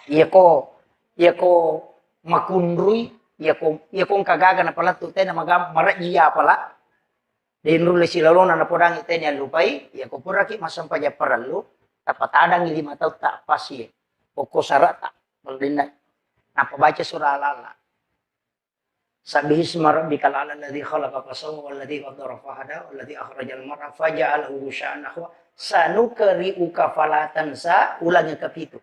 Iya ko makundrui, iya ko kagaga na pala tu tena magam marajiya pala. Dinrule silalona na podang itenya lupai, iya ko pura ki masam paja perlu, tapatadang 5 tahun tak pasi. Pokok sarata, maldina. Apa baca surah Al-Alaq. Sabbihisma rabbikal a'la alladzi khalaqa fasawwa walladzi qaddara fahada walladzi akhrajal mar'a faja'alahu ghusya'an nahwa sanukri'uka fala tansa, ulangi ke-7.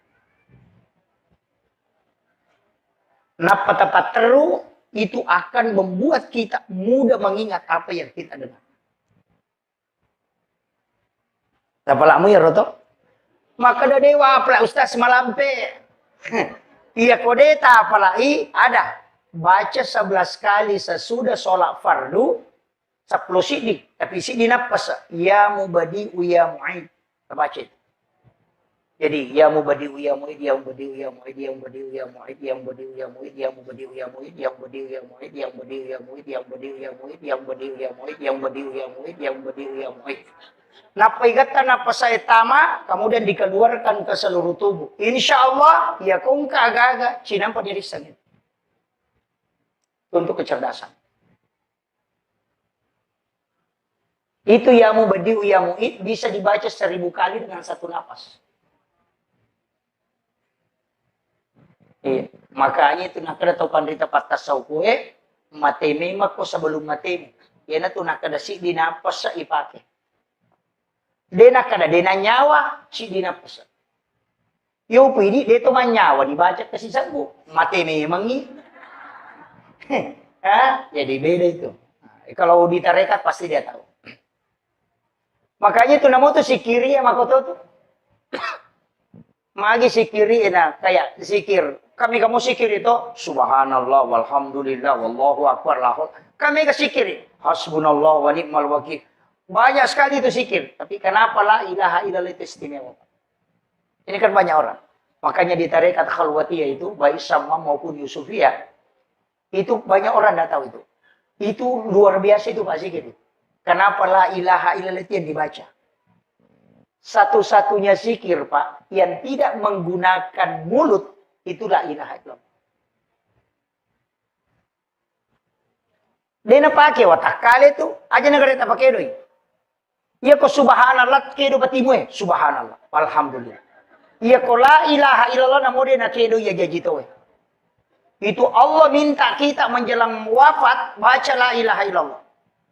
Napa tepat teru itu akan membuat kita mudah mengingat apa yang kita dengar. Tapalamu ya roto? Maka da dewa pala ustaz malampe. Iya kodeta apalagi ada. Baca 11 kali sesudah sholat fardu 10 sidin. Tapi sidin apa? Ya mubadi'u ya mu'id. Baca itu. Jadi ya mubadi'u ya mu'id, ya mubadi'u ya mu'id, ya mubadi'u ya mu'id, ya mubadi'u ya mu'id, ya mubadi'u ya mu'id, ya mubadi'u ya mu'id, ya mubadi'u ya mu'id, ya mubadi'u ya mu'id, ya mubadi'u ya mu'id, ya mubadi'u ya mu'id, ya mubadi'u ya mu'id. Napaigatan apa saya tama, kemudian dikeluarkan ke seluruh tubuh. Insya Allah, ya kung kagaga, sinampa diri sangit. Untuk kecerdasan. Itu ya mubadi'u ya mu'id bisa dibaca 1000 kali dengan satu napas. Iya. Makanya itu nakada tau pandrita patas saukue, mateme mako sebelum mateme. Yana tu nakada si dinapas sa ipake. Dena kada dena nyawa si dinapas. Yo pwede dito man nyawa dibaca kasi sabu. Mateme mangi. Jadi beda itu. Kalau di tarekat pasti dia tahu. Makanya itu namo tuh sikiri ya makoto tuh. Magi sikiri na kayak zikir. Kami kamu sikir itu subhanallah walhamdulillah wallahu akbar lahul. Kami ke sikir hasbunallah wa ni'mal wakil. Banyak sekali itu sikir, tapi kenapa la ilaha illallah itu istimewa? Ini kan banyak orang. Makanya di tarekat khalwatiyah itu baik sama maupun yusufiyah itu banyak orang tidak tahu itu. Itu luar biasa itu Pak Zikir. Kenapa la ilaha illallah itu yang dibaca? Satu-satunya zikir Pak yang tidak menggunakan mulut itu la ilaha illallah. Dia pakai watak kali itu aja negara tak pakai doi. Iya ko subhanallah kedo patimu subhanallah alhamdulillah. Iya ko la ilaha illallah namo dia na kedo ya jajito Itu Allah minta kita menjelang wafat baca la ilaha illallah.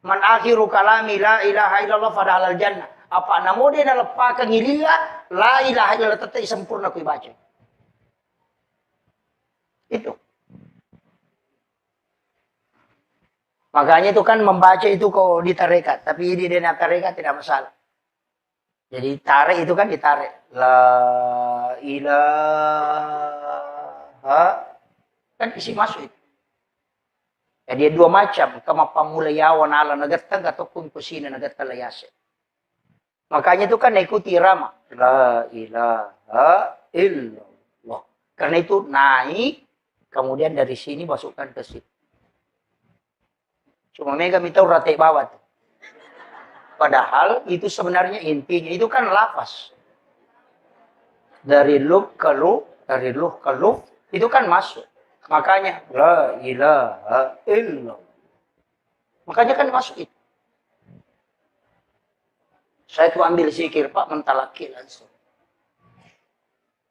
Man akhiru kalami la ilaha illallah fadhalal jannah. Apa namo dia na lepa kangilila la ilaha illallah tetap sempurna ku baca. Itu. Makanya itu kan membaca itu kok di tarekat, tapi di dena tarekat tidak masalah. Jadi tarik itu kan ditarik. La ilaha kan isi masuk itu. Ya, dia dua macam, kama pamulayawan ala nagatang ataupun kusina nagattalayase. Makanya itu kan ikuti irama. La ilaha illallah. Karena itu naik, kemudian dari sini masukkan ke situ. Cuma mega minta rate bawah. Padahal itu sebenarnya intinya itu kan lafaz. Dari lub ke lub, dari lub ke lub, itu kan masuk. Makanya la ilaha illallah. Makanya kan masuk itu. Saya tuh ambil zikir Pak mentalaki langsung.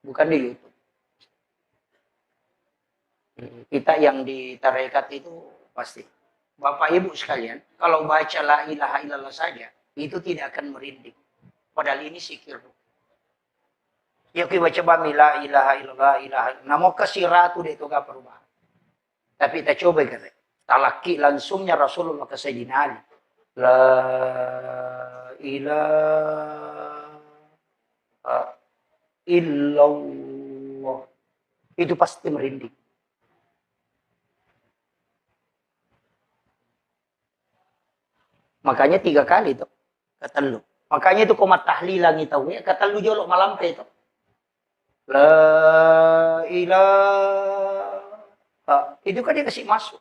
Bukan di YouTube. Kita yang di tarekat itu pasti. Bapak Ibu sekalian, kalau baca la ilaha illallah saja, itu tidak akan merinding. Padahal ini zikir. Ya kita baca bami la ilaha illallah, ilaha illallah. Namo kasiratu itu gak perubahan. Tapi kita coba kan. Talaki langsungnya Rasulullah ke Sayyidina Ali. La ilaha illallah. Itu pasti merinding. Makanya 3 kali itu. Katalu. Makanya itu komat tahlilan itu. Katalu jolok malam itu. La ilaha. Itu kan dia kasih masuk.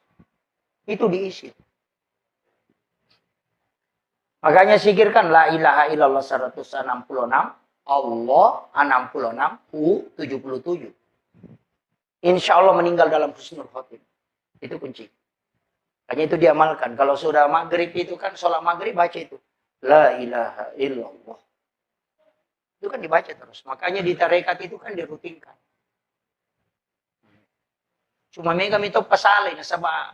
Itu diisi. Makanya sikirkan la ilaha illallah 166. Allah 66. U 77. insya Allah meninggal dalam husnul khotimah. Itu kunci. Hanya itu diamalkan. Kalau sudah maghrib itu kan, sholat maghrib baca itu. La ilaha illallah. Itu kan dibaca terus. Makanya di tarekat itu kan dirutinkan. Cuma megam itu pasalin. Sama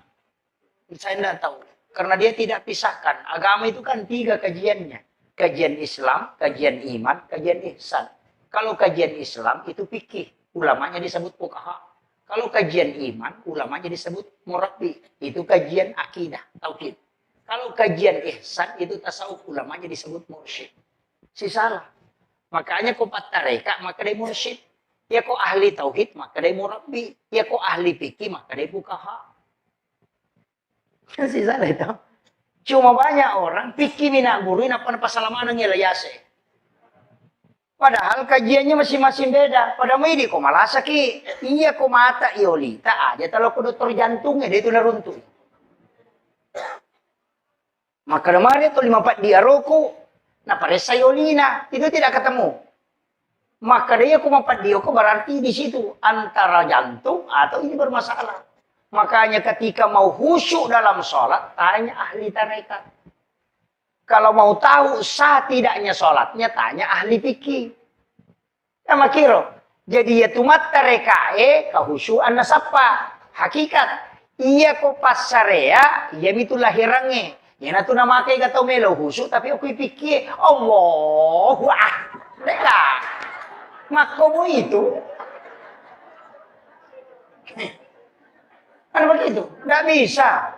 saya tidak tahu. Karena dia tidak pisahkan. Agama itu kan 3 kajiannya. Kajian Islam, kajian iman, kajian ihsan. Kalau kajian Islam itu fikih. Ulamanya disebut fuqaha. Kalau kajian iman, ulamanya disebut murabbi. Itu kajian akidah, tauhid. Kalau kajian ihsan, itu tasawuf. Ulamanya disebut mursyid. Si salah. Makanya kau patareka, maka dia mursyid. Ya kau ahli tauhid, maka dia murabbi. Ya kau ahli fikih, maka dia fuqaha. Si salah itu. Cuma banyak orang fikih mina guru, apa pasalaman yang layase. Padahal kajiannya masing-masing beda. Pada midi kok malah sakit. Iya kok mata iolita aja. Kalau ke dokter jantungnya dia itu naruntuh. Maka kemarin itu 54 dia rokok. Nah pada iolina itu tidak ketemu. Maka dia kok 54 dia kok berarti di situ antara jantung atau ini bermasalah. Makanya ketika mau khusyuk dalam sholat tanya ahli tarekat. Kalau mau tahu sah tidaknya sholatnya, tanya ahli fikih. Sama kiro. Jadi ya tumat tarekae kahusyuan nasapa. Hakikat. Iya ko pasarea, iya itu lahirange. Ya natu nama kay gatau melo husyuk, tapi aku pikir, Allahu Mereka. Makomo itu. Kan begitu? Nggak bisa.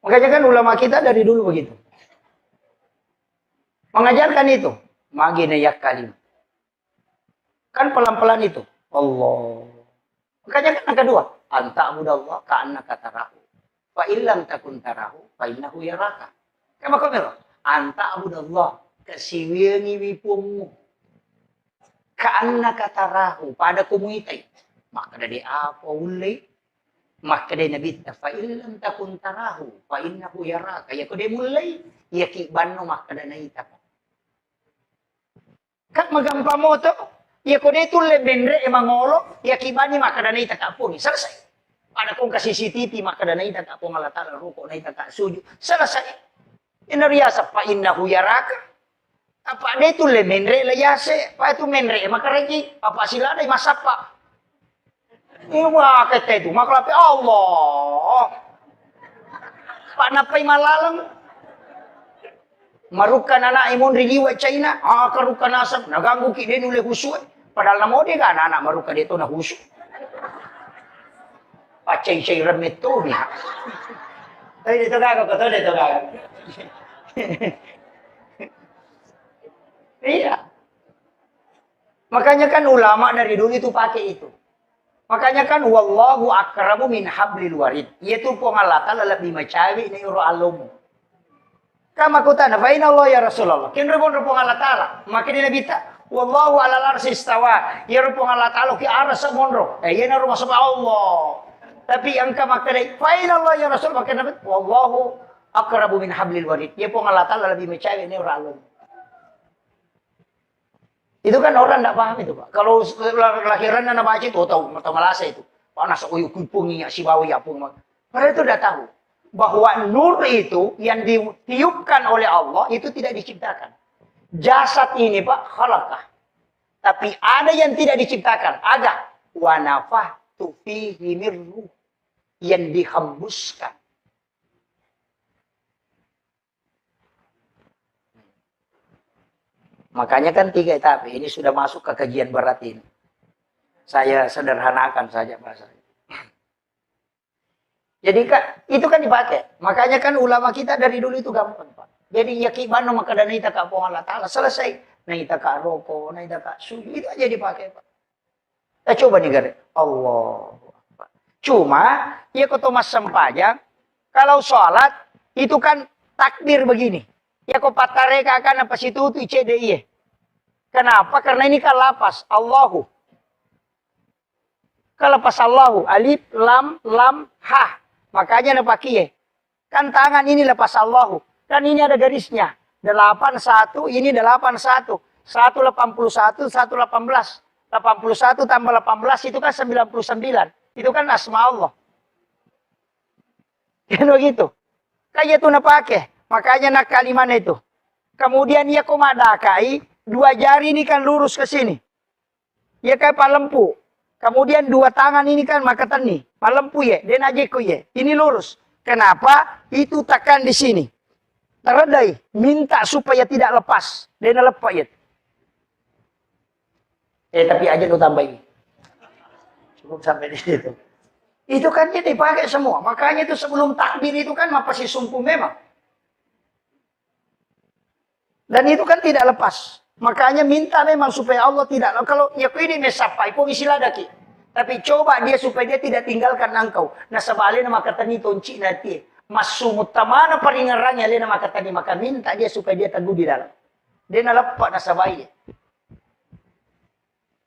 Makanya kan ulama kita dari dulu begitu. Mengajarkan itu. Maginayak kalim. Kan pelan-pelan itu. Allah. Makanya kan yang kedua. Anta abudallah ka'annaka tarahu. Fa illam takun tarahu. Fa innahu yaraka. Kama kamera. Anta abudallah. Kasiwiangi wipungmu. Ka'annaka tarahu. Pada kumuitai. Maka dari apa ulay. Maka dia Nabi fa illam takun tarahu fa innahu yaraka. Ya ko dia mulai ya ki banno maka da naita. Kak magampa mo to. Ya ko dia tulle benre e mangolo ya ki bani maka da naita ka po. Selesai. Pada kung ka CCTV maka da naita ka po ngalatala ruko naita ka suju. Selesai. Inariasa fa innahu yaraka. Apa dia tulle benre la yase pa itu menre maka regi apa sila dai masapa. Iwa kata itu, makalapi Allah. Pak napay malalang. Marukan anak imun riliwa China. Karukan asam. Naganggu ki din uli husu. Padahal namo dia kan anak marukan dito na husu. Pacay-cay remit to niya. Ay, dito gago ko to, dito gago. Iya. Makanya kan ulama dari dulu itu pakai itu. Makanya kan wallahu akrabu min hablil warid. Yaitu pengalatan lebih macawi ni uro alumu. Kama kutana fa inna Allah ya Rasulullah. Kin rebon pengalatala. Maka dia bita. Wallahu ala arsy istawa. Ya pengalatala ki arsa monro. Ya na rumah sama Allah. Tapi angka maka dai fa inna Allah ya Rasul maka nabi wallahu akrabu min hablil warid. Ya pengalatala lebih macawi ni uro alumu. Itu kan orang tidak paham itu, Pak. Kalau lahiran anak baca itu, tahu mata malasa itu. Pak nasa uyuk kupungi si bawi apung. Mereka itu sudah tahu bahwa nur itu yang ditiupkan oleh Allah itu tidak diciptakan. Jasad ini, Pak, khalaqah. Tapi ada yang tidak diciptakan, ada wa nafahtu fihi min ruh yang dihembuskan. Makanya kan 3 etapa. Ini sudah masuk ke kajian berat ini. Saya sederhanakan saja bahasanya. Jadi itu kan dipakai. Makanya kan ulama kita dari dulu itu gampang, Pak. Jadi yakibano maka dan ita ka po Allah Ta'ala. Selesai. Naita ka roko, naita ka suju. Itu aja dipakai, Pak. Kita coba nih, Gare. Allah. Cuma, ya kau mas sempajang. Kalau sholat, itu kan takbir begini. Ya kau patareka kan apa situ tu CDI. Kenapa? Karena ini kan lapas Allahu. Kalau pas Allahu alif lam ha. Makanya ada pakai. Kan tangan ini lepas Allahu. Kan ini ada garisnya. 81 ini 81. 181, 118. 81 tambah 18 itu kan 99. Itu kan asma Allah. Kan begitu. Kayak itu pakai. Makanya nak kalimat itu. Kemudian ia komadakai, dua jari ini kan lurus ke sini. Ia kayak palempu. Kemudian dua tangan ini kan makatan nih. Palempu ya, dan ajeku ya. Ini lurus. Kenapa? Itu tekan di sini. Teredai. Minta supaya tidak lepas. Dan lepas ya. Tapi aja lu tambahin. Cukup sampai di situ. Itu kan dia dipakai semua. Makanya itu sebelum takbir itu kan pasti sumpah memang. Dan itu kan tidak lepas. Makanya minta memang supaya Allah tidak. Kalau ya ini mesapai, pun istilah daki. Tapi coba dia supaya dia tidak tinggalkan engkau. Nah sebaliknya maka tadi tonci nanti. Masumut tamana peringarannya lena maka tadi maka minta dia supaya dia teguh di dalam. Dia nalepak nasabai.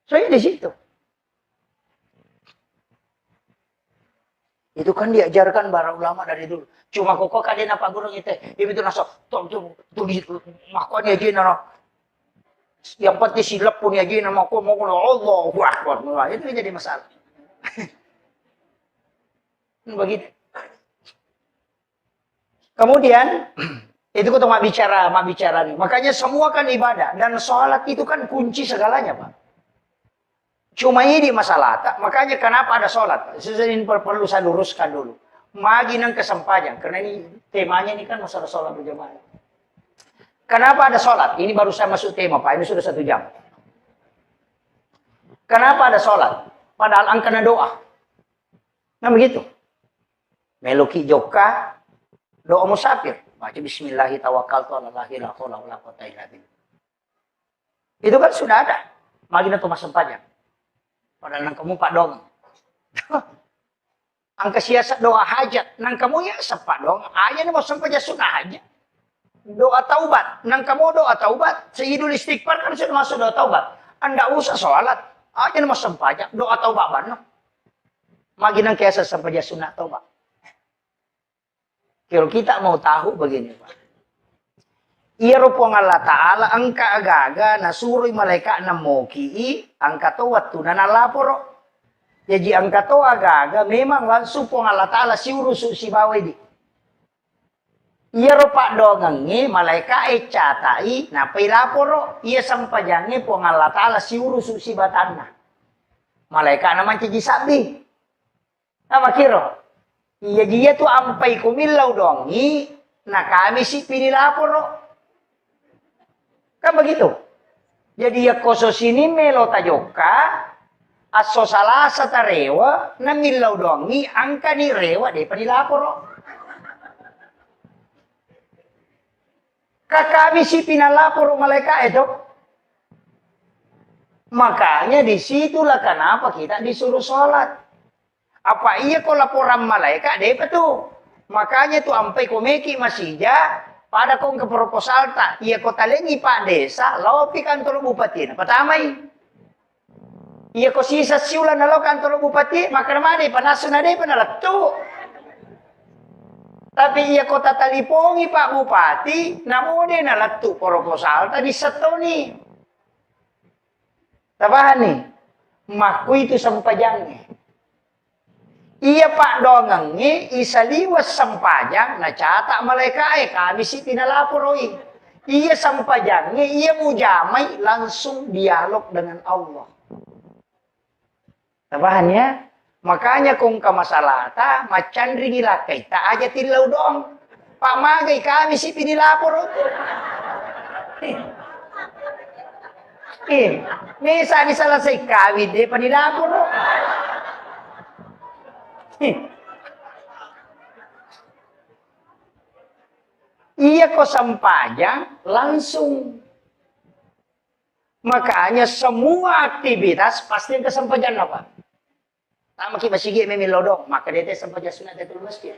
Soalnya di situ. Itu kan diajarkan para ulama dari dulu. Cuma kok kalian apa guru itu? Itu nasok. Tuh makanya aja nana. Yang penting silap pun aja nama aku mau Allahu Akbar. Itu jadi masalah. Begitu. Kemudian itu kita mak bicara nih. Makanya semua kan ibadah dan sholat itu kan kunci segalanya, Pak. Cuma ini masalah. Makanya kenapa ada sholat? Ini perlu saya luruskan dulu. Magi nang kesempajan. Karena ini temanya ini kan masalah sholat berjamaah. Kenapa ada sholat? Ini baru saya masuk tema, Pak. Ini sudah 1 jam. Kenapa ada sholat? Padahal angkana doa. Nah begitu. Meloki joka, doa musafir. Baca bismillahi tawakkaltu ala Allahi la haula wala quwwata illa billah. Itu kan sudah ada. Magi nang kesempajan. Padahal nang kamu Pak dong. Angka siasat doa hajat. Nang kamu ya sepak dong. Aja nih mau sampai sunnah aja. Doa taubat. Nang kamu doa taubat. Sehidul istighfar kan sudah masuk doa taubat. Anda usah sholat. Aja nih mau sampai aja. Doa taubat mana? Magi nang kiasa sampai sunnah taubat. Kalau kita mau tahu begini Pak. Iya rupong Allah Ta'ala angka agaga nasuruh malaikat namoki angka to waktu na nalaporo. Jadi angka to agaga memang langsung pong Allah Ta'ala si urusu si bawai di. Iya rupak dongangi malaikat catai na pilaporo. Iya sampajangi pong Allah Ta'ala si urusu si batanna. Malaikat naman ciji sabi. Nama kiro. Iya dia tu ampai kumilau dongi na kami si pinilaporo. Kan begitu. Jadi ya koso sini melo tajoka aso salah satarewa na milau dongi angka ni rewa de panilaporo. Kakami si pinalaporo malaikat itu. Makanya disitulah kenapa kita disuruh sholat. Apa iya kok laporan malaikat deh tuh. Makanya tuh ampai komeki masihja. Pada kong ke proposal tak, iya kota lengi Pak Desa, lopi kantor bupati. Pertamai, iya ko sisa siulan na lo kantor bupati, makarmade panasun na de panalatu. Tapi iya kota talipongi Pak Bupati, namun de nalatu proposal tadi setoni. Tabahan nih, maku itu sampajangnya. Iya Pak dongangi isaliwas sampajang na catak malaikat kami si pinalaporoi. Iya sampajangnya iya mujamai langsung dialog dengan Allah. Tabahan ya? Makanya kung kamasalata macan ringilakai ta aja tilaw dong. Pak magay kami si pinilaporo. Mesa ni salasay kami de panilaporo. Iya kok sampajang langsung. Makanya semua aktivitas pasti kesampajan apa? Tama ki masigi memilodong, maka dia sampajan sunat itu masjid.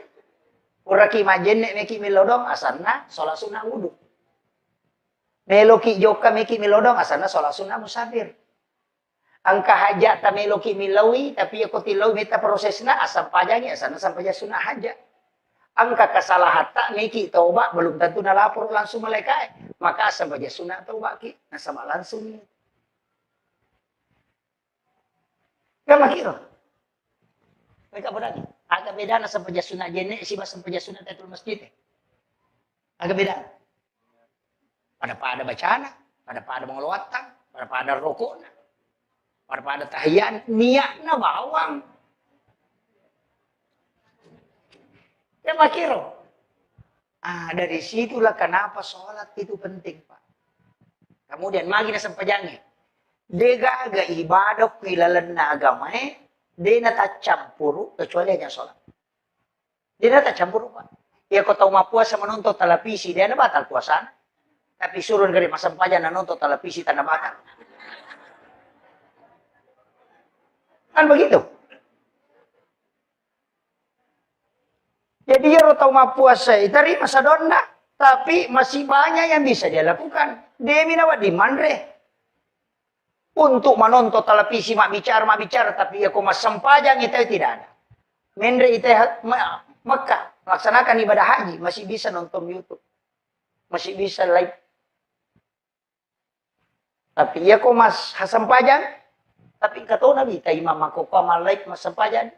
Ura ki majen nek meki milodong asana sholat sunah wudu. Meloki joka meki milodong asana sholat sunah musafir. Angka hajat tameloki milawi tapi aku tilawi meta prosesna asam pajangnya asana sampaja sunah hajat. Angka kesalahan tak miki taubat belum tentu nalapor langsung malaikat. Maka sampai sunat taubat ki nasama langsung. Kan makiro. Mereka berani. Agak beda na sampai sunat jenek si sampai sunat tatul masjid. Agak beda. Pada bacaan, pada mengeluarkan, pada rokok, pada tahiyat, niatnya bawang. Ya makiro. Dari situlah kenapa sholat itu penting, Pak. Kemudian magi na sampajangnya. Dega aga ibadah kilalan na agama dia tak campur kecuali hanya sholat. Dia tak campur, Pak. Ya kau tahu puasa menonton televisi, dia na batal puasa. Tapi suruh dari masa sampajan nonton televisi tanah batal. Kan begitu. Jadi ya tahu puasa itu dari masa donna, tapi masih banyak yang bisa dia lakukan. Dia minawat di mandre. Untuk menonton televisi mak bicara, tapi ya mas sempajang itu tidak ada. Mendre itu Mekah melaksanakan ibadah haji masih bisa nonton YouTube, masih bisa live. Tapi ya mas sempajang, tapi kata Nabi, tak imam aku kamal live mas sempajang.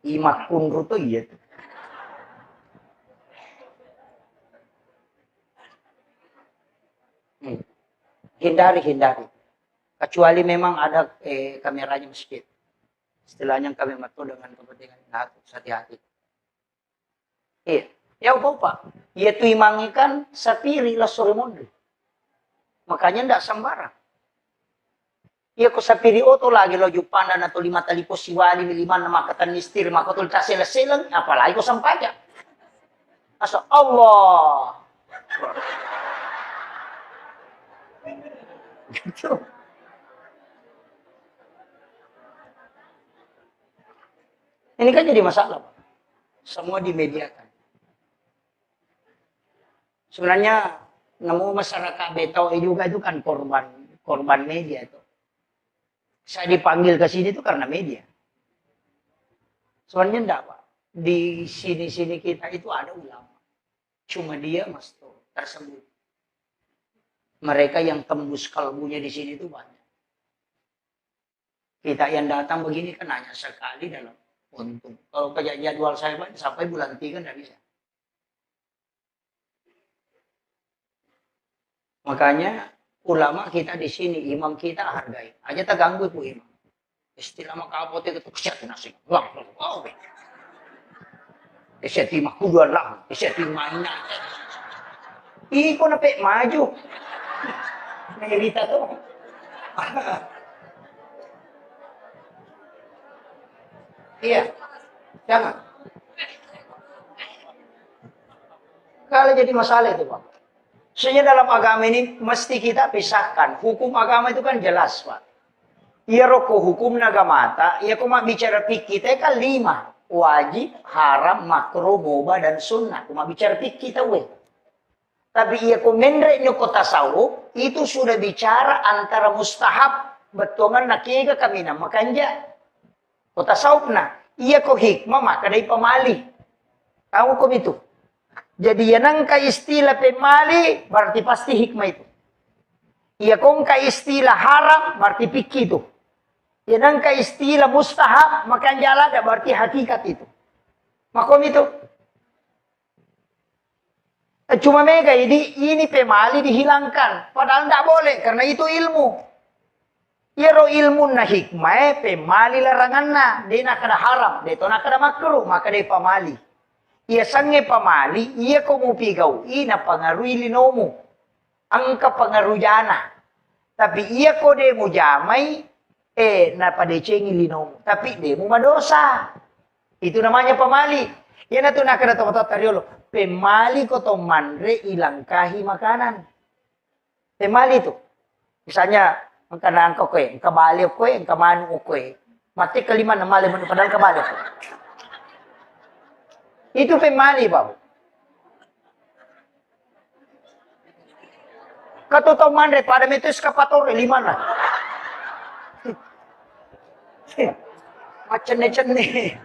Imak kunru tuh iya tuh. Hindari. Kecuali memang ada kameranya masjid. Istilahnya kami matu dengan kepentingan hati-hati. Iya. Ya Pak. Ia tuh imangikan sapiri lah sore monde. Makanya ndak sembarang. Iya ko sapiri oto lagi lo jupanda na to 5 tali po siwali 5 na makatan mistir makotol tasela-selang apalagi ko sampaja. Asa Allah. Gitu. Ini kan jadi masalah, Pak. Semua dimediakan. Sebenarnya nemu masyarakat Betau juga itu kan korban media itu. Saya dipanggil ke sini itu karena media. Sebenarnya enggak, Pak. Di sini-sini kita itu ada ulama. Cuma dia tersebut. Mereka yang tembus kalbunya di sini itu banyak. Kita yang datang begini kan hanya sekali dalam untung. Kalau kayak jadwal saya sampai bulan 3 enggak bisa. Makanya ulama kita di sini, imam kita hargai. Aja tak ganggu bu imam. Istilah makapote itu kesyat nasi. Wah, wow. Kesyat imah kuduan lah. Kesyat imah ina. Iko na pe maju. Nahirita tuh. Iya. Jangan. Kalau jadi masalah itu, Pak. Sebenarnya dalam agama ini mesti kita pisahkan. Hukum agama itu kan jelas, Pak. Iya roko hukum nagamata, iya kuma bicara fikih kita kan 5. Wajib, haram, makruh, mubah, dan sunnah. Kuma bicara fikih kita, weh. Tapi iya kumendre nyoko tasawuf, itu sudah bicara antara mustahab, betongan nakiga kami na makanja. Ko tasawuf na, iya ko hikmah maka dari pemali. Tahu ko itu? Jadi yang ka istilah pemali berarti pasti hikmah itu. Iya kong ka istilah haram berarti fikih itu. Yang ka istilah mustahab maka jalan ada berarti hakikat itu. Makom itu. Cuma mega ini pemali dihilangkan. Padahal tidak boleh karena itu ilmu. Yero ilmu na hikmah pemali larangan na. Dia nak ada haram. Dia tu nak ada makruh maka dia pemali. Ia sange pamali, ia komu pigaw, ina pangarui linomu. Angka pangarujana. Tapi ia ko de mo jamay, napadecengi linomu. Tapi de mo madosa. Itu namanya pamali. Yan na ito nakadato tariolo. Pemali ko to manre ilangkahi makanan. Pemali itu. Misalnya, ang kanaan ko ang kabali ko ang kamanu ko mati kalima na mali mo padahal kabali ko. Itu pemali, Bapak. Katotoman pada itu eskapator 5 na. Macam-macam nih.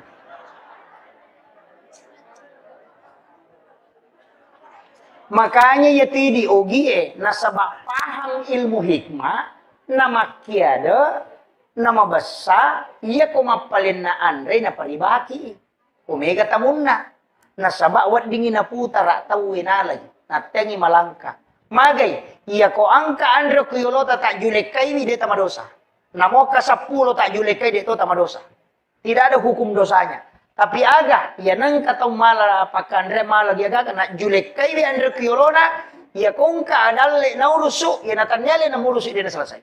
Makanya ya tidi ogie nasabak paham ilmu hikmah nama kiada nama basa iya ko mapalin na andre na paribaki omega tamunna nasabak wat dingin na putara tawin alay natengi malangka magay iya ko angka andre kuyolota tak julekai ni deta madosa namo ka 10 tak julekai deto tamadosa tidak ada hukum dosanya. Tapi aga, ya nang katong mala pakandre mala dia ga na julek kay di andre kiolona, ya kung ka adalle na urusu, ya natanyale na murusu dia na selesai.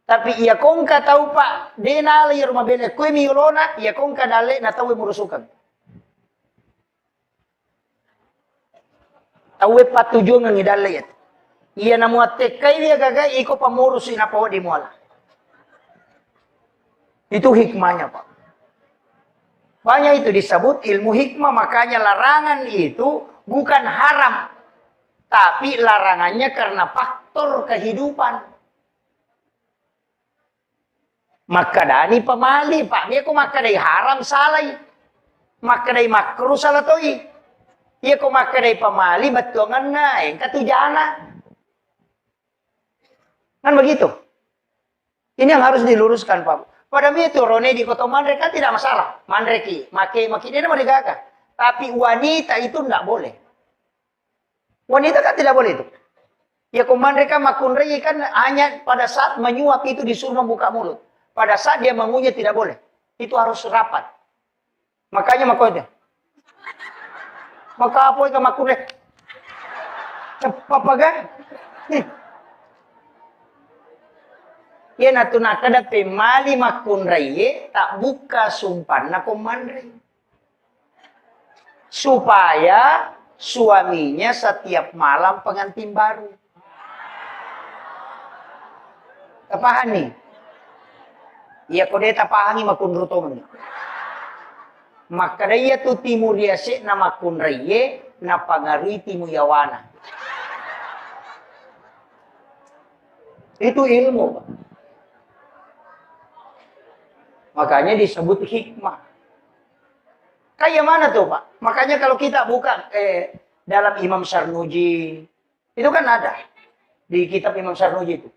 Tapi ya kung ka tau pa, de na ala rumah bele kue miolona, ya kung ka dalle na tau murusukan. Tau patujuan ng idalle yat. Iya na muate kay dia gaga iko pamurusu na pawa di muala. Itu hikmahnya, Pak. Banyak itu disebut ilmu hikmah, makanya larangan itu bukan haram. Tapi larangannya karena faktor kehidupan. Maka dani pemali, Pak. Dia kok maka dari haram salai. Maka dari makruh salah toi. Dia kok maka dari pemali betuangan naik katujana. Kan begitu. Ini yang harus diluruskan, Pak. Pada itu Rone di kota mandrek kan tidak masalah. Mandreki, maki dia mau digagah. Tapi wanita itu tidak boleh. Wanita kan tidak boleh itu. Ya komandrek kan makunrei kan hanya pada saat menyuap itu disuruh membuka mulut. Pada saat dia mengunyah tidak boleh. Itu harus rapat. Makanya makonya. Maka apa itu makunrei? Apa kan? Ya natuna kada pemali makun raye tak buka sumpan na komandre. Supaya suaminya setiap malam pengantin baru. Tapahani. Iya kode tapahani makun rutong. Maka daya tu timur yase na makun raye na pangarui timu yawana. Itu ilmu, Pak. Makanya disebut hikmah. Kayak mana tuh, Pak? Makanya kalau kita buka dalam Imam Sarnuji, itu kan ada. Di kitab Imam Sarnuji itu.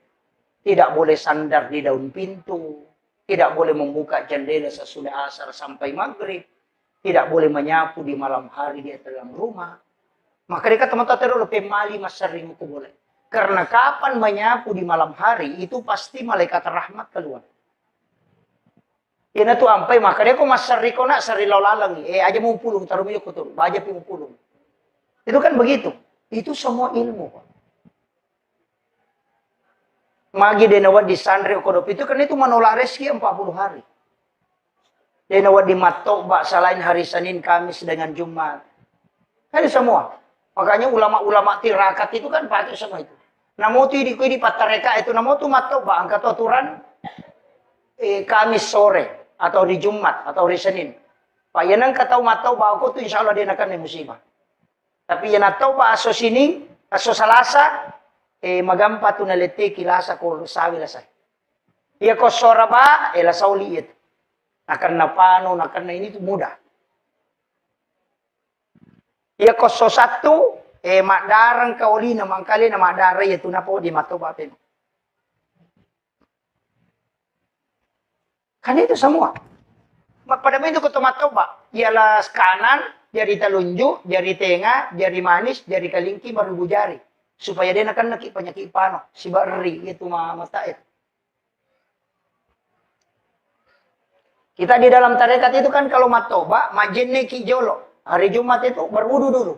Tidak boleh sandar di daun pintu. Tidak boleh membuka jendela sesudah asar sampai maghrib. Tidak boleh menyapu di malam hari di dalam rumah. Maka dia kata teman-teman pemali masering itu boleh. Karena kapan menyapu di malam hari, itu pasti malaikat rahmat keluar. Ina tu ampai maka dia ko masari ko na sari lalang aja mau pulung taruh minyak kotor baja pi mau pulung. Itu kan begitu. Itu semua ilmu, Pak. Magi denawat di sandre kodop itu kan itu menolak rezeki 40 hari. Denawat di matok bak selain hari Senin, Kamis dengan Jumat. Kan semua. Makanya ulama-ulama tirakat itu kan pakai semua itu. Namo tu di patareka itu namo tu matok bak angkat aturan Kamis sore. Atau di Jumat, atau di Senin. Pak yanang katau matau ba ako tu insya Allah dia akan musibah. Tapi yan atau ba aso sini, aso salasa, magampa tu nalete kilasa ko sawi lasay. Iya ko sora ba, lasaw liit. Nakan na pano, nakan na ini tu mudah. Iya ko so satu, makdarang kauli na mangkali na makdaray ito na po di matau ba pin. Kan itu semua. Pada itu ketemu Pak. Ialah kanan, jari telunjuk, jari tengah, jari manis, jari kalingki, baru jari. Supaya dia akan nakik penyakit pano. Si bari itu mata itu. Kita di dalam tarekat itu kan kalau matoba, majenne ki jolo. Hari Jumat itu berwudu dulu.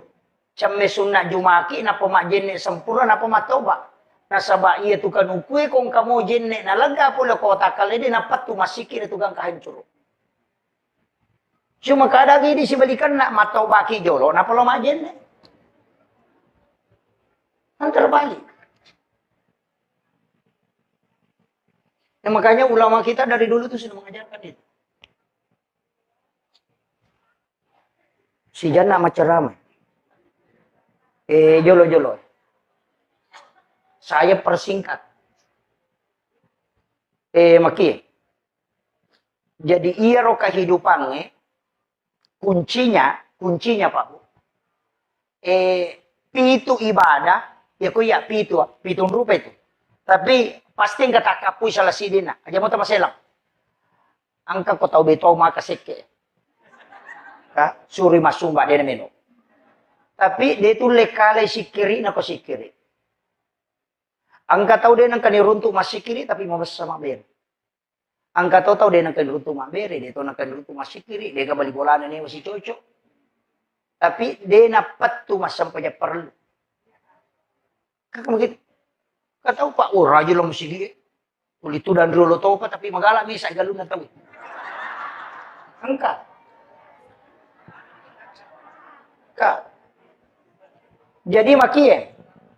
Camme sunnah jumaki, napa majenne sempurna, napa matoba. Nasaba iya tu kan ukue kong kamu jenne nalaga pula kota kali dia napat tu masikir itu gang kahancur. Cuma kadang ini si balikan nak matau baki jolo, napa lo majenne? Kan terbalik. Nah, makanya ulama kita dari dulu tuh sudah mengajarkan itu. Si jana macam ramai. Jolo-jolo. Saya persingkat. Maki. Jadi iya ro kehidupannya kuncinya Pak Bu. Pitu ibadah, ya ko ya pitu, pitun rupa itu. Tapi pasti nggak tak kapui salah sidina. Aja mau maselang. Angka ko tahu beto maka seke. Suri masumba dia meno. Tapi dia itu lekale sikiri na ko sikiri. Angka tahu dia nang kaniruntu masikiri tapi mau sama ber. Angka tahu dia nang kaniruntu mabere, dia tahu nang kaniruntu masikiri, dia ka bali bolana ni masih cocok. Tapi dia napat tu mas sampai perlu. Kakak mungkin, kau tahu pak, oh raja lo mesti dia. Kulit itu dan dulu tahu pak, tapi magala bisa galun na tahu. Angka. Kak. Jadi makie,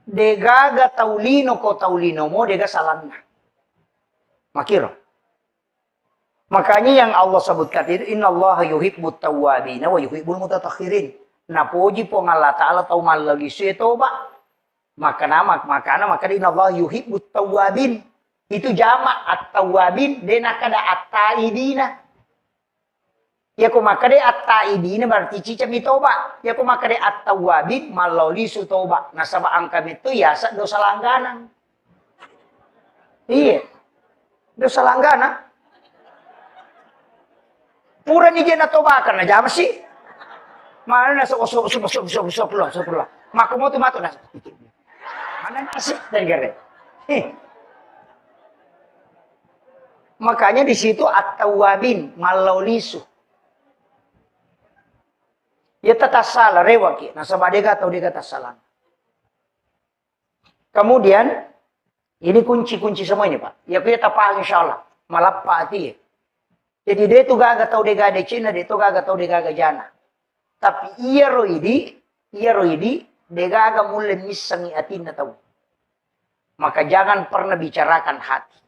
degaga taulino ko taulino mo, dega salanna. Makiro. Makanya yang Allah sebutkan itu, Inna Allah yuhibbut tawwabina wa yuhibbul mutattakhirin. Napuji po ng Allah Ta'ala tau malagi siya toba. Maka Inna Allah yuhibbut tawwabin. Itu jama' at-tawwabin. Di nakada at-taidina. Ya kung makade at-taidina berarti cicam toba. Ya kung makade at-tawwabin malali su toba. Nasaba ang kami itu yasa dosa langganan. Iya. Dosa langganan. Pura ni dia na toba ka na jama sih. Mana nasa usop lah. Maka mo tumato na. Mana nasi dan gare. Makanya di situ at-tawwabin malaulisu. Ya tatasala rewaki. Nasa badega atau dega tasalan. Kemudian ini kunci-kunci semua ini Pak. Ya kita paham insyaallah. Malapati. Jadi dia tu gaga tau dega de Cina, dia tu gaga tau dega jana. Tapi iya roidi, degaga mulai misangi atin na tahu. Maka jangan pernah bicarakan hati.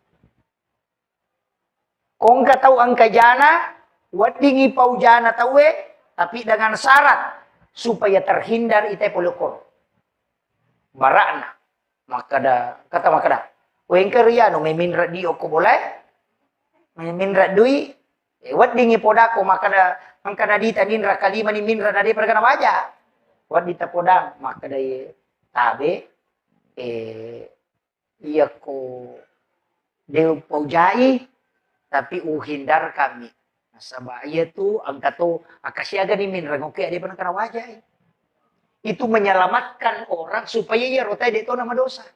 Kung ka tahu angka jana, wadingi pau jana tahu tapi dengan syarat supaya terhindar ite polokor. Barakna. Kata makada. Wengker ya no meminra di ko boleh. Meminra dui. Wadingi podako makada angka nadita ninra kalima ni minra nadi perkana waja. Wadita podang maka daya tabe iya ko deu paujai tapi uhindar kami. Nasabaya tu angka tu akasyaga ni minra ngoke adi perkana waja. Itu menyelamatkan orang supaya ia rotai deto nama dosa.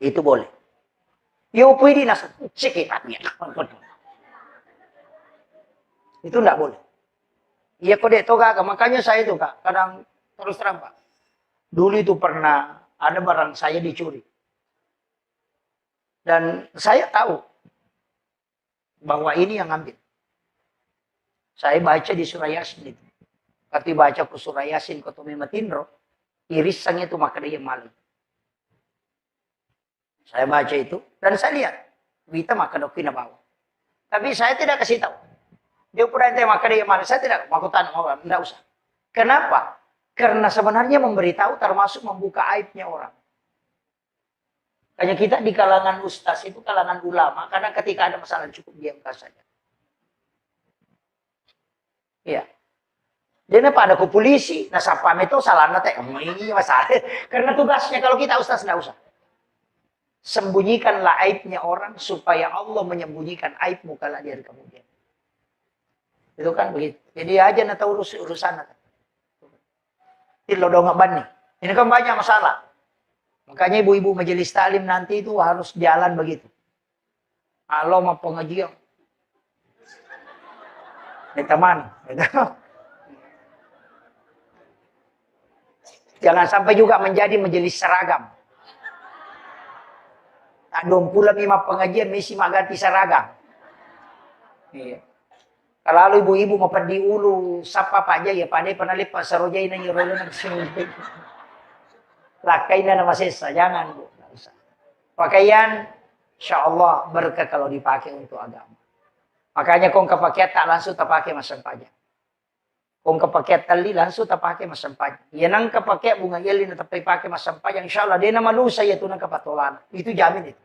Itu boleh. Yo pwede nasa sikipatnya. Itu enggak boleh. Iya kode itu kak, makanya saya itu kak, kadang terus terang pak. Dulu itu pernah ada barang saya dicuri. Dan saya tahu bahwa ini yang ngambil. Saya baca di surah Yasin itu. Ketika baca ke surah Yasin, ketemu Matindro, irisannya itu maka dia malu. Saya baca itu, dan saya lihat. Wita maka dokina bawa. Tapi saya tidak kasih tahu. Dia pura ente maka dia mana. Saya tidak makutan, tidak usah. Kenapa? Karena sebenarnya memberitahu termasuk membuka aibnya orang. Hanya kita di kalangan ustaz itu kalangan ulama. Karena ketika ada masalah cukup diamkan saja. Iya. Dia pada ke polisi. Nah sapam itu salah nate. Ini masalah. Karena tugasnya kalau kita ustaz tidak usah. Sembunyikanlah aibnya orang supaya Allah menyembunyikan aibmu kalau dia kemudian. Itu kan begitu. Jadi aja nak tahu urusan. Tidak lo dong ban nih. Ini kan banyak masalah. Makanya ibu-ibu majelis taklim nanti itu harus jalan begitu. Kalau mau pengajian. Ini teman. Jangan sampai juga menjadi majelis seragam. Adom pula mima pengajian misi maganti seragam. Iya. Kalau ibu-ibu mau pergi ulu, sapa Pak Jaya, Pak Jaya pernah lipat sarojai na nyuruh na sini. Lakai na masisa, jangan bu. Pakaian, insya Allah berkah kalau dipakai untuk agama. Makanya kong kepakai tak langsung tak pakai masam pajak. Kong kepakai tali langsung tak pakai masam pajak. Ya nang kepakai bunga yelin tapi pakai masam pajak, insya Allah dia nama lusa ya tu nang kepatolan. Itu jamin itu.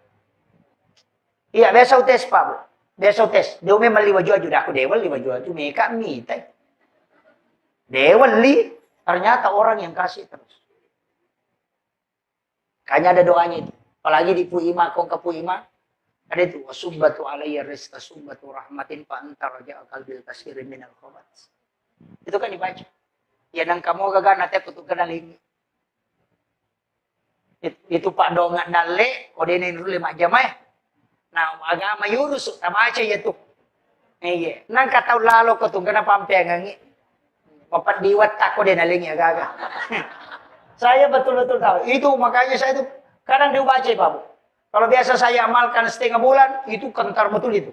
Iya biasa tes Pak bu. Besok tes, dia memang liwa jual juga aku dewan liwa jual tu mereka minta. Dewan li, Ternyata orang yang kasih terus. Kayaknya ada doanya itu. Apalagi di Puima, kong ke Puima. Ada itu. Wasubbatu alayya rizqa subbatu rahmatin fa'antar raja qalbil kasirin minal khobat. Itu kan dibaca. Ya nang kamu gagana nanti aku tuh kenaling. Itu Pak Donga Dalle, kodene dulu 5 jam ya. Nah, agama yurus, sama aja ya tuh. Iya, nang kata lalu ko tuh kenapa ampeangangi. Papat diwat tako din naling ya gaga. Saya betul-betul tahu. Itu makanya saya itu kadang dibaca Pak Bu. Kalau biasa saya amalkan setengah bulan, itu kentar betul itu.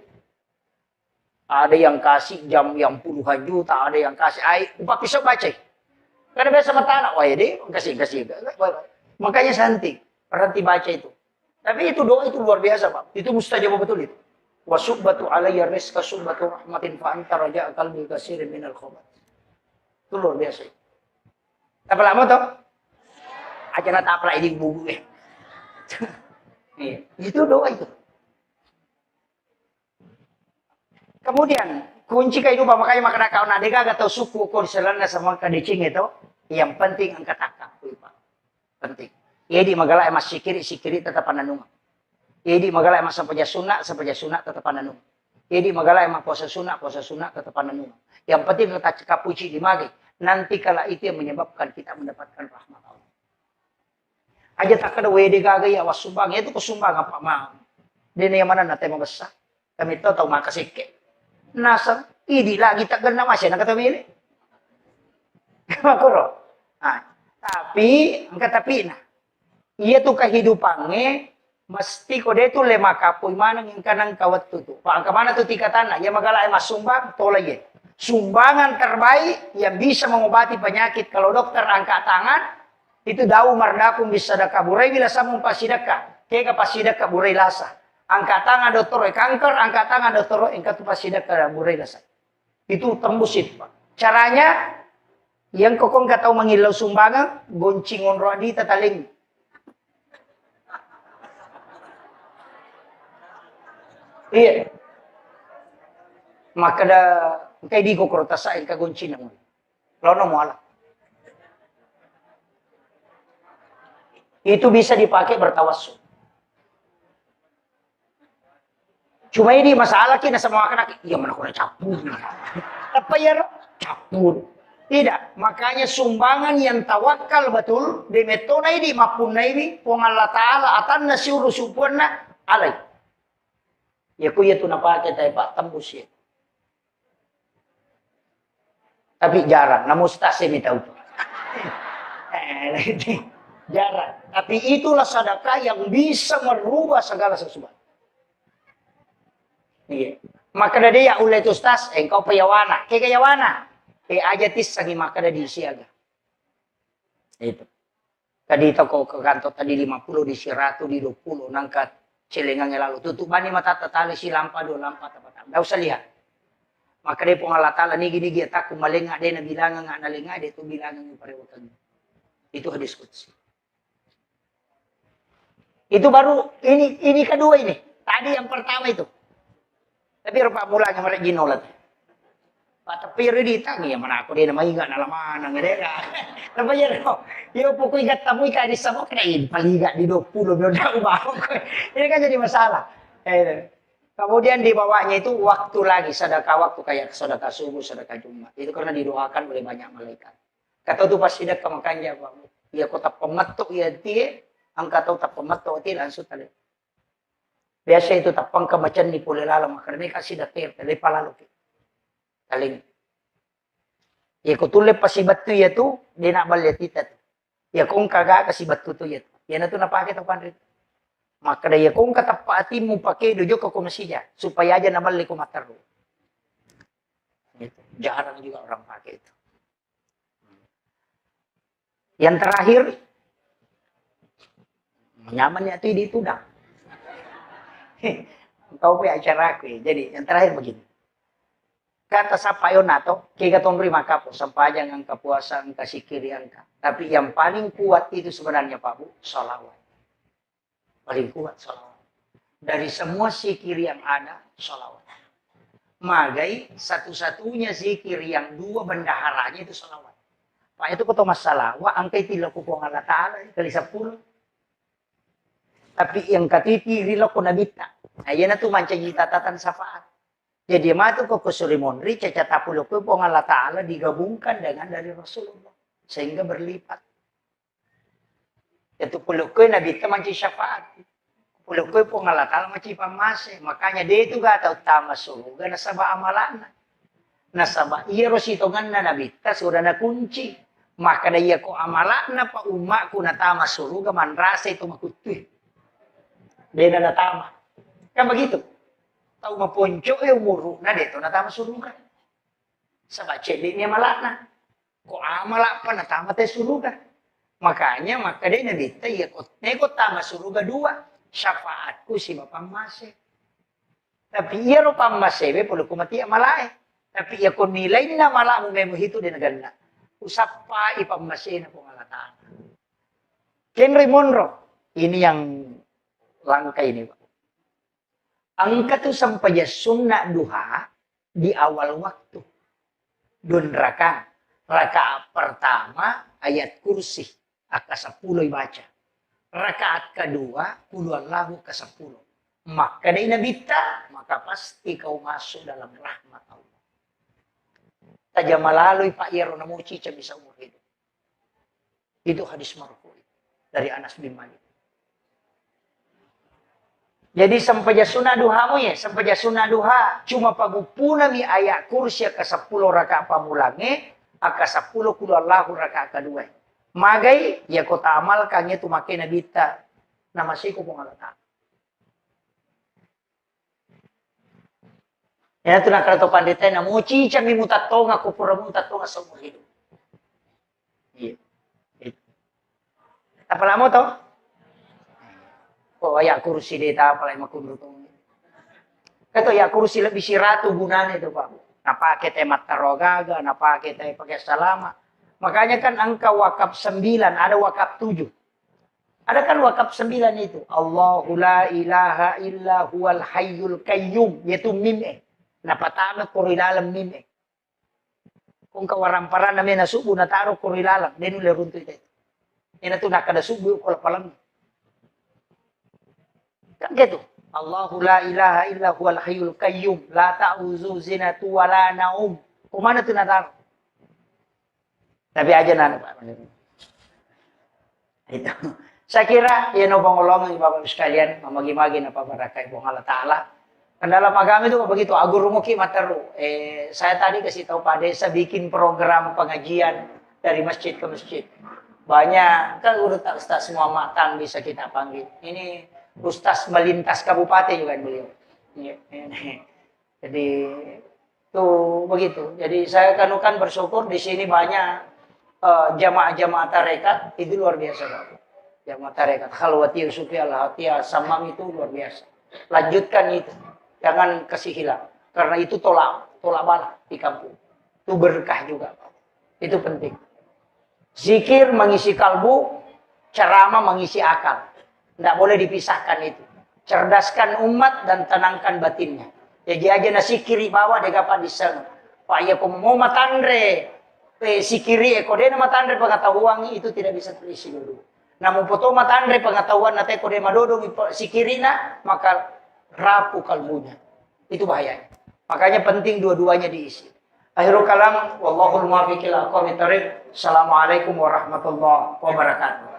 Ada yang kasih jam yang puluhan juta, ada yang kasih air. Upah bisa baca. Karena biasa matana, wah ya deh, kasih. Makanya santai, berhenti baca itu. Tapi itu doa itu luar biasa Pak. Itu mustajab betul itu. Wasubbatu alayya rizqa subbatu rahmatin fa anta raja qalbi kasirin minal khobat. Itu luar biasa. Apa lama toh? Aja nata apa ini bubu ya. Itu doa itu. Kemudian kunci kehidupan makanya makna kau nadega atau suku kau selana sama kadicing itu yang penting angkat akak Pak. Penting. Jadi magala emas sikiri tetap pananung. Jadi magala emas sampaja sunat tetap pananung. Jadi magala emas puasa sunat tetap pananung. Yang penting kita cekap puji di magi. Nanti kala itu yang menyebabkan kita mendapatkan rahmat Allah. Aja tak ada WD gagay awas sumbang itu kesumbang apa mau. Dia yang mana nanti mau besar. Kami tahu makasih ke. Nasa ini lagi tak kena masih nak kata milih. Makro. Tapi nah. Iya tuh kehidupannya mesti kode itu lema kapui mana yang kanang kawat tuh. Pak kemana tuh tika tanah? Ya magala emas sumbang tolong ya. Sumbangan terbaik yang bisa mengobati penyakit kalau dokter angkat tangan itu dau mardakum bisa sedekah burai bila samung pasidekah. Kega pasidekah burai lasa. Angkat tangan dokter kanker, angkat tangan dokter engkat pasidekah burai lasa. Itu tembus itu Pak. Caranya yang kokong gak tahu mengilau sumbangan, goncingon roadi tataling. Iya. Maka da kay di ko krota sa ka goncin mo. Lono mo ala. Itu bisa dipakai bertawassul. Cuma ini masalah kita sama anak, iya mana kau capur. Apa ya capur? Tidak, makanya sumbangan yang tawakal betul di metona ini mapun ini pong Allah Taala atan nasiuru supuna alai. Ya ku ya tu napake tay Pak tembus ya. Tapi jarang, namun stase mi tahu tu. Jarang. Tapi itulah sedekah yang bisa merubah segala sesuatu. Iya. Maka dari ya ulai tu stas, engkau payawana, kekayawana. Aja tis sagi maka dari siaga. Itu. Tadi itu kau ke kantor tadi 50 di 100 di 20 nangkat celengangnya lalu tutup bani mata tatali si lampa do lampa tapat. Enggak usah lihat. Maka dia pengala tala nigi tak kumalenga dia nabilangan nga nalenga dia tu bilangan yung parewatan. Itu hadis qudsi. Itu baru ini kedua ini. Tadi yang pertama itu. Tapi rupa mulanya mereka ginolat. Pak tapi di tangi ya mana aku dia nama ingat nalaman nang edera. Lepas ya no. Yo pokok ingat tamu ikan di sama kena paling ingat di 20 udah ubah. Ini kan jadi masalah. Kemudian dibawanya itu waktu lagi sedekah waktu kayak sedekah subuh, sedekah Jumat. Itu karena didoakan oleh banyak malaikat. Kata tu pas sedekah makanya Pak. Ya kota pemetuk ya tie, angka tahu tak pemetuk tie langsung tadi. Biasa itu tapang kemacan ni pula lalang karena kasih datir dari palalu. Kaling. Ya ko tulip pasibat tu ya tu, di nak balik kita tu. Ya kung kaga kasibat tu ya tu. Ya na tu napakit ang panrit. Maka daya kung katapati mo pakai dojo ke komisinya supaya aja nabalik ko mataru. Gitu. Jarang juga orang pakai itu. Yang terakhir, nyamannya itu di tudang. Kau punya acara aku ya. Jadi yang terakhir begini. Kata sa payo nato, kaya katong maka po, sampajang ang kapuasan, kasikirian ka. Tapi yang paling kuat itu sebenarnya Pak Bu, salawat. Paling kuat salawat. Dari semua zikir yang ada, salawat. Magai satu-satunya zikir yang dua bendaharanya itu salawat. Pak itu kau masalah. Wah angkai tila ko Allah Ta'ala kali 10. Tapi yang katiti rilo ko nabita. Ayan na tu manca tatatan syafaat. Jadi matu ko kusulimonri cacat tapulo ko Allah Ta'ala digabungkan dengan dari Rasulullah. Sehingga berlipat. Itu pulukoy nabita manca syafaat. Pulukoy Allah Ta'ala manca pamase. Makanya dia itu gak tahu tama suruga nasaba amalan. Nasaba iya rositongan na nabita sudah na kunci. Maka na iya ko amalan na pa umak ko natama suruga manrasa itu makutuy. Dia na natama. Kan begitu. Tahu maponco umuru na dito natama suruga. Sabah celi niya malakna. Ko amala pa natama tayo suruga. Makanya maka dia nabita iya ko tama suruga 2. Syafaat ko si Bapang Mase. Tapi iya ro pamasebe puluh kumati amalae. Tapi iya ko nilai na malamu memo hito din naganda. Usap pa ipamase na kung alataan. Henry Monroe. Ini yang langka ini, Pak. Ang katusampaya sunna duha di awal waktu. Dun raka pertama ayat kursi aka 10 baca. Rakaat kedua qul huwallahu ke 10. Maka dai nabita, maka pasti kau masuk dalam rahmat Allah. Taja malalui Pak Yero namuci bisa umur hidup. Itu hadis marfu dari Anas bin Malik. Jadi sampaja sunah duhamu ya, sampaja sunah duha cuma pagupuna mi ayat kursi ke 10 rakaat pamulange, aka 10 qul huwallahu rakaat kedua. Magai ya kota amal kanya tu make nabita nama siku pengalatan. Ya tu nak kata pandita na muci cami mutatonga ko pura mutatonga sa umur hidup. Iya. Apa lamo to? Oh ya kursi deta apa lagi makundutong. Kato ya kursi lebih si ratu gunanya itu Pak. Napake teh matarogaga, napake teh pakai salama. Makanya kan angka wakaf 9, ada wakaf 7. Ada kan wakaf 9 itu. Allahu la ilaha illa huwal hayyul qayyum. Yaitu mim napatama kurilalam mim Kung kawaramparan namin na subo na taro kurilalam. Denu lerunto ito. Yan ito nakada subo ko palang. Kan gitu. Allahu la ilaha illa huwal hayyul qayyum. La ta'uzu zinatu wa la naum. Kumana ito nataro? Tapi aja nana Pak. Itu. Saya kira ya no pangolong Bapak sekalian mamagi-magi na pabarakai po Allah Ta'ala. Kan dalam agama itu begitu agur muki mataru. Saya tadi kasih tahu Pak Desa bikin program pengajian dari masjid ke masjid. Banyak kan udah ustaz semua matang bisa kita panggil. Ini ustaz melintas kabupaten juga beliau. Jadi tuh begitu. Jadi saya kan bersyukur di sini banyak jamaah-jamaah tarekat itu luar biasa Pak. Jamaah tarekat khalwati sufi al-hatiyah samam itu luar biasa. Lanjutkan itu. Jangan kasih hilang. Karena itu tolak bala di kampung. Itu berkah juga Pak. Itu penting. Zikir mengisi kalbu, ceramah mengisi akal. Tidak boleh dipisahkan itu. Cerdaskan umat dan tenangkan batinnya. Jadi aja nasi kiri bawah dia kapan diseng. Pak ya mau matandre. Si kiri kode nama tandre pengetahuan itu tidak bisa terisi dulu. Namun foto matandre pengetahuan nate kode madodong si kiri na maka rapuh kalbunya. Itu bahaya. Makanya penting dua-duanya diisi. Akhirul kalam wallahul muwaffiq ila aqwamit thoriq. Assalamualaikum warahmatullahi wabarakatuh.